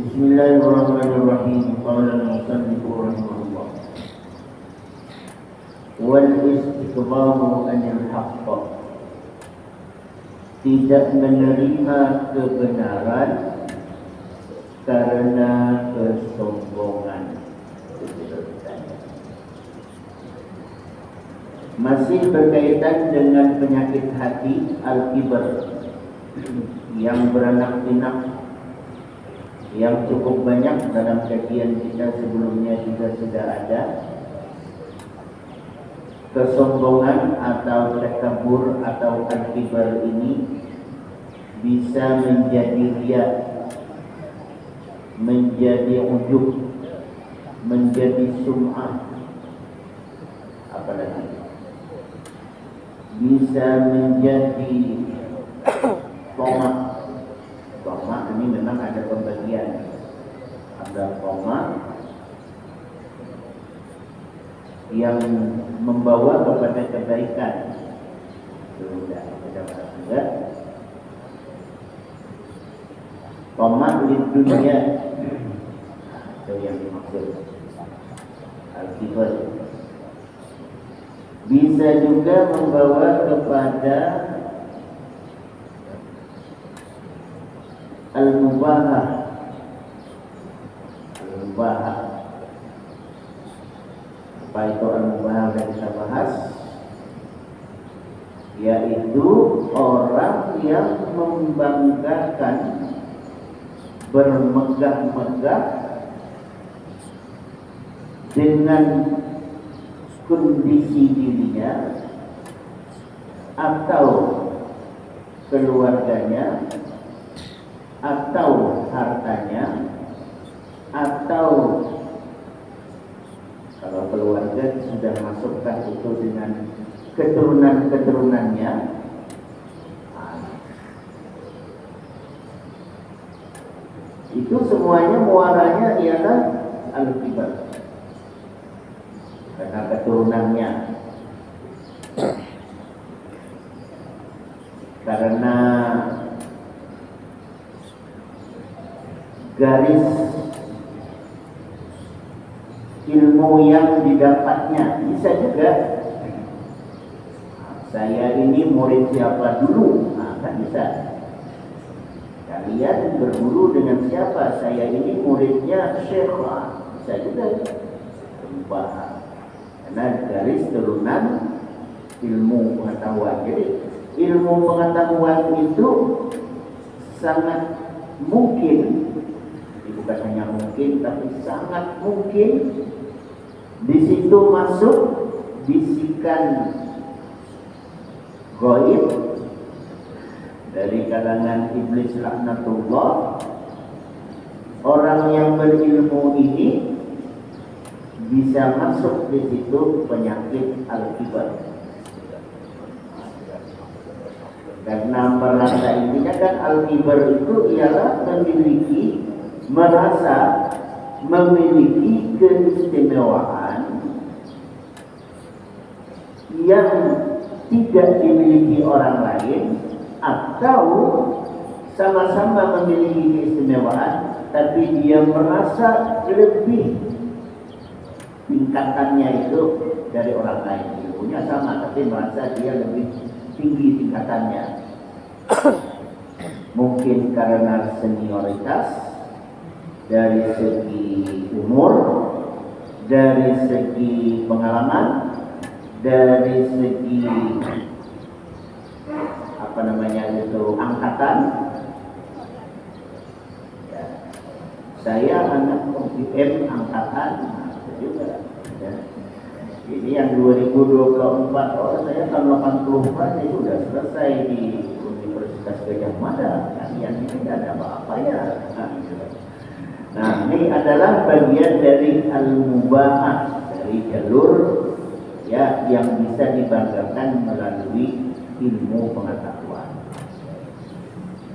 Bismillahirrahmanirrahim. Qala al-musannif rahimahullah. Wal istikbaru anil haqq. Tidak menerima kebenaran karena kesombongan. Masih berkaitan dengan penyakit hati al-kibar yang beranak pinak, yang cukup banyak dalam kajian kita sebelumnya juga sudah ada. Kesombongan atau takabur atau al-kibar ini bisa menjadi riya, menjadi ujub, menjadi sum'ah, apalagi bisa menjadi tomak. Tomak ini memang ada pembagian, ada tomak yang membawa kepada kebaikan, sudah ada juga tomak di dunia, itu yang dimaksud al-kibar. Bisa juga membawa kepada al-mubahah. Al-mubahah, apa itu al-mubahah yang kita bahas? Yaitu orang yang membanggakan, bermegah-megah dengan kondisi dirinya atau keluarganya atau hartanya, atau kalau keluarga sudah masukkan itu dengan keturunan-keturunannya. Itu semuanya muaranya ialah al-kibar, karena keturunannya, karena garis ilmu yang didapatnya. Bisa juga saya ini murid siapa dulu, kan bisa. Kalian berguru dengan siapa? Saya ini muridnya Syekh, bisa juga berubah. Karena garis turunan ilmu pengetahuan. Jadi ilmu pengetahuan itu sangat mungkin, bukan hanya mungkin, tapi sangat mungkin di situ masuk bisikan gaib dari kalangan iblis laknatullah. Orang yang berilmu ini bisa masuk di situ penyakit al-kibar. Karena merasa intinya kan al-kibar itu ialah merasa memiliki keistimewaan yang tidak dimiliki orang lain, atau sama-sama memiliki keistimewaan tapi dia merasa lebih tingkatannya itu dari orang lain. Ilmunya sama tapi merasa dia lebih tinggi tingkatannya. Mungkin karena senioritas, dari segi umur, dari segi pengalaman, dari segi angkatan. Ya. Saya anak UGM angkatan juga. Ya. Ini yang 2024, saya tahun 84 itu sudah selesai di Universitas Gajah Mada. Kalian ini tidak ada apa-apa ya. Nah, ini adalah bagian dari al-mubahah, dari jalur ya yang bisa dibanggakan melalui ilmu pengetahuan.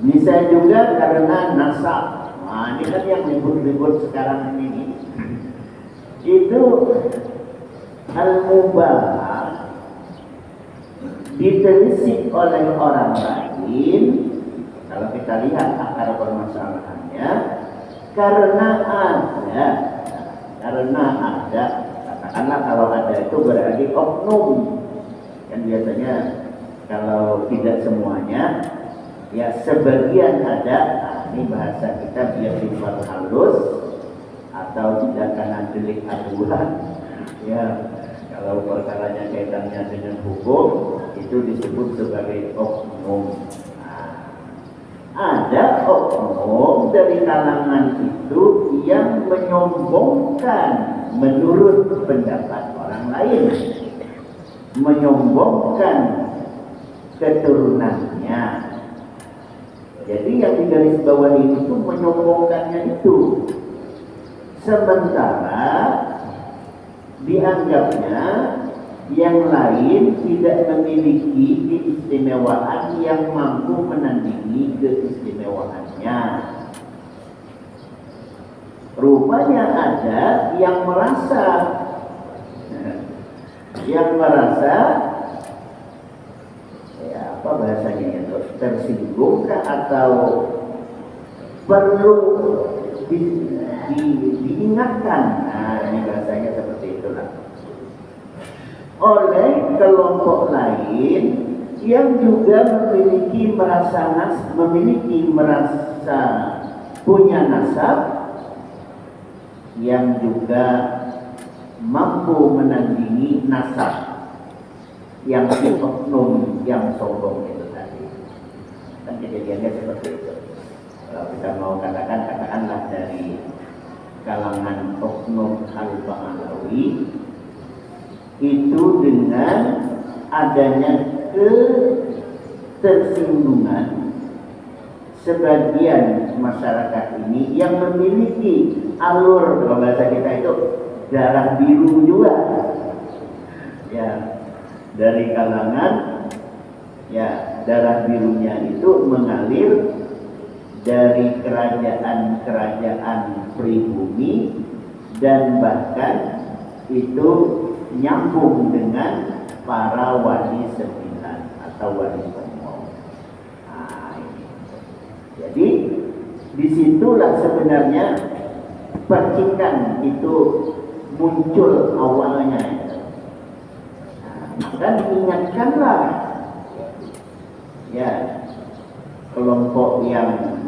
Bisa juga karena nasab. Nah, ini kan yang ribut-ribut sekarang ini. Itu al-mubahah ditelisik oleh orang lain. Kalau kita lihat akar permasalahannya, karena ada, katakanlah kalau ada itu berarti oknum, kan biasanya kalau tidak semuanya ya sebagian ada. Ini bahasa kita biar halus atau tindakan delik aduan ya. Kalau perkaranya kaitannya dengan hukum itu disebut sebagai oknum. Ada oknum dari kalangan itu yang menyombongkan menurut pendapat orang lain, menyombongkan keturunannya. Jadi yang digarisbawahi itu menyombongkannya itu, sementara dianggapnya yang lain tidak memiliki keistimewaan yang mampu menandingi keistimewaannya. Rupanya ada yang merasa ya apa bahasanya itu, tersinggung atau perlu diingatkan. Nah, ini bahasanya seperti itulah. Oleh kelompok lain yang juga memiliki merasa punya nasab yang juga mampu menandingi nasab yang oknum yang sombong itu tadi. Dan kejadiannya seperti itu. Kalau kita mau katakanlah dari kalangan oknum Al-Ba'alawi itu dengan adanya ketersinggungan sebagian masyarakat ini yang memiliki alur, kalau bahasa kita itu darah biru juga ya, dari kalangan ya darah birunya itu mengalir dari kerajaan-kerajaan pribumi dan bahkan itu nyambung dengan para wali sembilan atau wali songo. Nah, jadi disitulah sebenarnya percikan itu muncul awalnya. Nah, maka diingatkanlah ya kelompok yang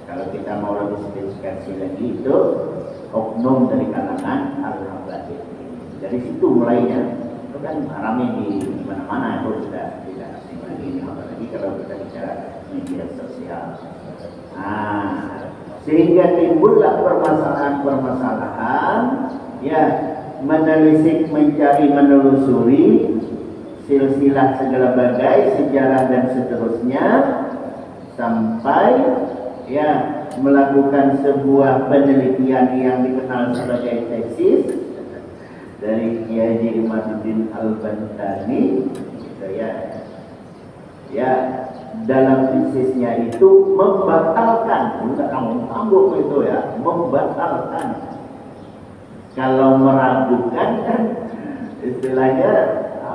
kalau kita mau lebih spesifikasi lagi itu oknum dari kalangan Al-Habadiyah. Dari situ mulainya, itu kan ramai di mana-mana, itu tidak asing lagi ini, apalagi kalau kita bicara media sosial. Nah, sehingga timbullah permasalahan-permasalahan, ya menelisik, mencari, menelusuri silsilah segala bagai sejarah dan seterusnya sampai ya melakukan sebuah penelitian yang dikenal sebagai tesis dari Kiai Haji Imaduddin Al-Bantani gitu ya. Ya, dalam tesisnya itu membatalkan, bukan tanggung itu ya, membatalkan. Kalau meragukan kan istilahnya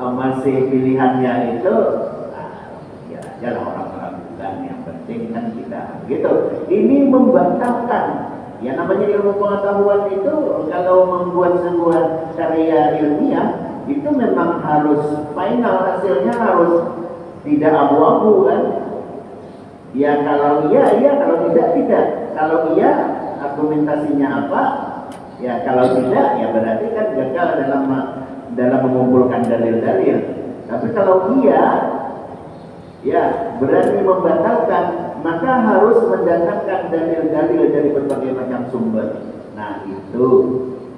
masih pilihannya itu ya ajalah orang meragukan, yang penting kan kita gitu. Ini membatalkan. Ya namanya ilmu pengetahuan itu kalau membuat sebuah karya ilmiah itu memang harus final, hasilnya harus tidak abu-abu kan. Ya kalau iya, kalau tidak. Kalau iya argumentasinya apa? Ya kalau tidak ya berarti kan gagal dalam mengumpulkan dalil-dalil. Tapi kalau iya ya berarti membatalkan, maka harus mendatangkan dalil-dalil dari berbagai macam sumber. Nah itu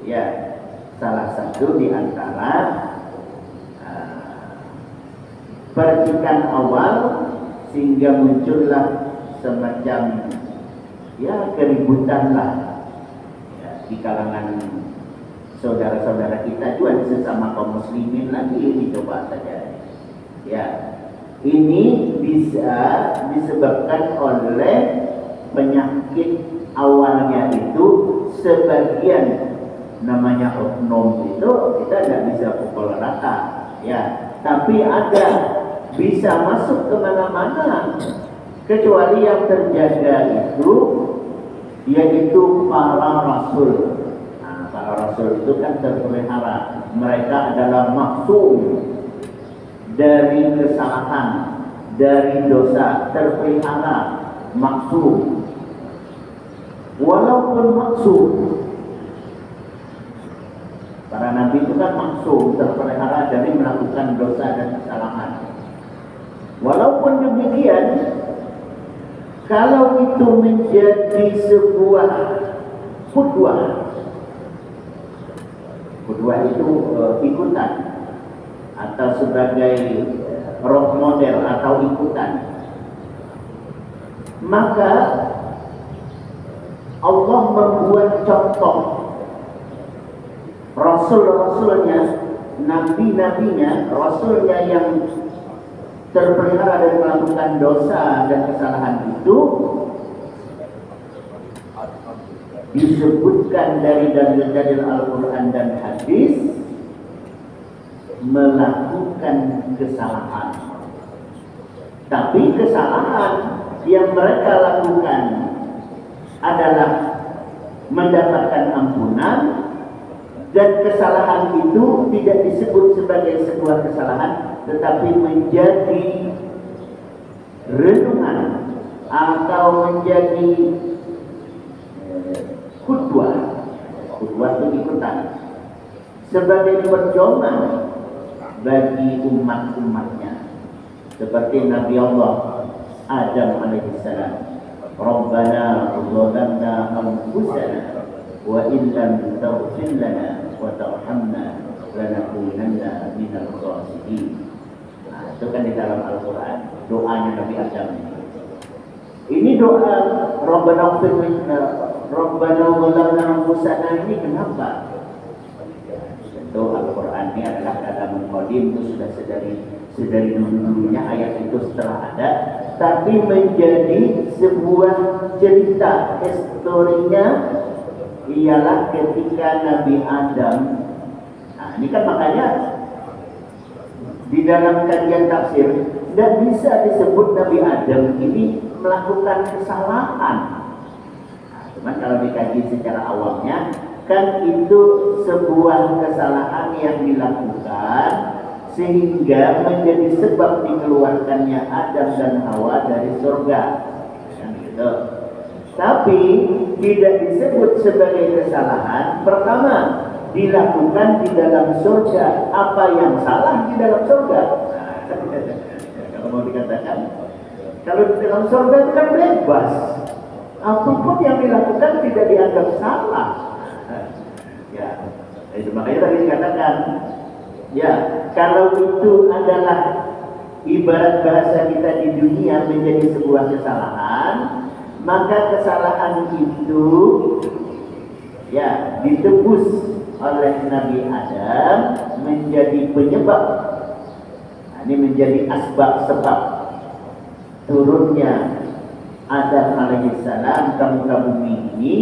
ya salah satu di antara percikan awal sehingga muncullah semacam ya keributan lah ya, di kalangan saudara-saudara kita juga sesama kaum muslimin lagi ini coba saja ya. Ini bisa disebabkan oleh penyakit awalnya itu sebagian namanya oknum itu kita tidak bisa pukul rata ya, tapi ada bisa masuk kemana-mana kecuali yang terjaga itu yaitu para rasul. Nah, para rasul itu kan terpelihara, mereka adalah maksum dari kesalahan, dari dosa, terpelihara, maksum. Walaupun maksum, para nabi itu kan maksum, terpelihara dari melakukan dosa dan kesalahan. Walaupun demikian, kalau itu menjadi sebuah qudwah, qudwah itu ikutan atau sebagai role model atau ikutan, maka Allah membuat contoh rasul-rasulnya, nabi-nabinya, rasulnya yang terpelihara dari melakukan dosa dan kesalahan itu disebutkan dari dalil-dalil Al-Quran dan hadis melakukan kesalahan. Tapi kesalahan yang mereka lakukan adalah mendapatkan ampunan, dan kesalahan itu tidak disebut sebagai sebuah kesalahan, tetapi menjadi renungan atau menjadi qudwah. Qudwah itu ikutan sebagai pedoman bagi umat-umatnya, seperti Nabi Allah Adam alaihissalam. Rabbana zalamna anfusana wa in lam taghfir lana wa tarhamna lanakunanna minal khasirin. Nah, itu kan di dalam Al-Quran doanya Nabi Adam. Ini doa Rabbana zalamna anfusana ini kenapa? Tentu Al-Quran ini adalah kalamun qadim, itu sudah sedari dulunya ayat itu setelah ada, tapi menjadi sebuah cerita historinya ialah ketika Nabi Adam. Nah, ini kan makanya di dalam kajian tafsir tidak bisa disebut Nabi Adam ini melakukan kesalahan. Nah, cuman kalau dikaji secara awalnya kan itu sebuah kesalahan yang dilakukan sehingga menjadi sebab dikeluarkannya Adam dan Hawa dari surga, kan gitu. Tapi tidak disebut sebagai kesalahan. Pertama, dilakukan di dalam surga. Apa yang salah di dalam surga? Kalau mau dikatakan, kalau di dalam surga itu kan bebas, apapun yang dilakukan tidak dianggap salah. Ya, itu makanya tadi dikatakan, ya, kalau itu adalah ibarat bahasa kita di dunia menjadi sebuah kesalahan, maka kesalahan itu ya ditebus oleh Nabi Adam menjadi penyebab. Nah, ini menjadi asbab sebab turunnya Adam alaihissalam ke muka bumi ini,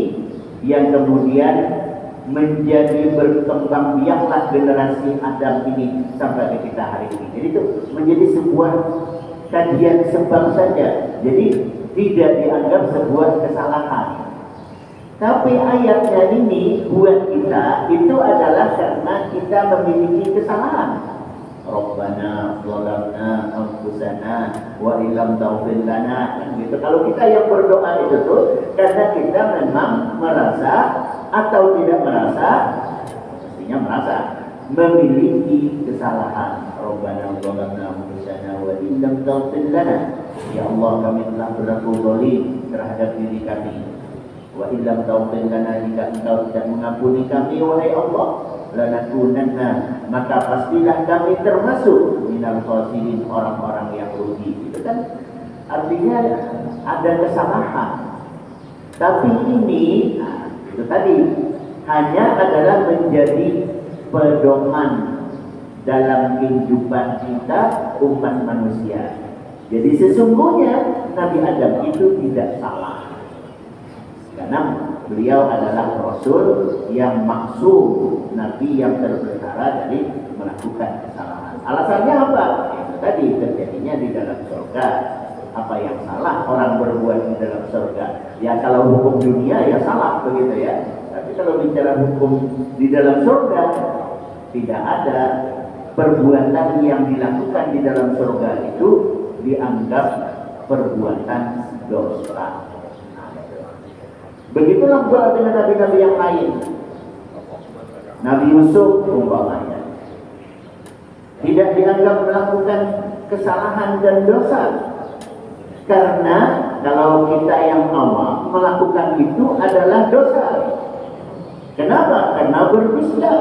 yang kemudian menjadi berkembang biaklah generasi Adam ini sampai ke kita hari ini. Jadi itu menjadi sebuah kajian sebab saja. Jadi tidak dianggap sebuah kesalahan. Tapi ayatnya ini buat kita itu adalah karena kita memiliki kesalahan. Rabbana zalamna anfusana wa illam taghfir lana, gitu. Kalau kita yang berdoa itu tuh karena kita memang merasa atau tidak merasa, mestinya merasa memiliki kesalahan. Rabbana zalamna anfusana wa illam taghfir lana, ya Allah kami telah berlaku zalim terhadap diri kami. Wa illam taghfir lana, jika Engkau tidak mengampuni kami wahai Allah, lanakunanna, maka pastilah kami termasuk minal khasirin, orang-orang yang rugi. Itu kan artinya ada kesalahan. Tapi ini itu tadi hanya adalah menjadi pedoman dalam kehidupan kita umat manusia. Jadi sesungguhnya Nabi Adam itu tidak salah, karena beliau adalah Rasul yang maksum, Nabi yang terpelihara dari melakukan kesalahan. Alasannya apa? Itu tadi terjadinya di dalam surga. Apa yang salah orang berbuat di dalam surga? Ya kalau hukum dunia ya salah begitu ya. Tapi kalau bicara hukum di dalam surga, tidak ada perbuatan yang dilakukan di dalam surga itu dianggap perbuatan dosa. Begitulah pula dengan nabi-nabi yang lain. Nabi Yusuf umpamanya tidak dianggap melakukan kesalahan dan dosa. Karena kalau kita yang awam melakukan itu adalah dosa. Kenapa? Karena berdusta.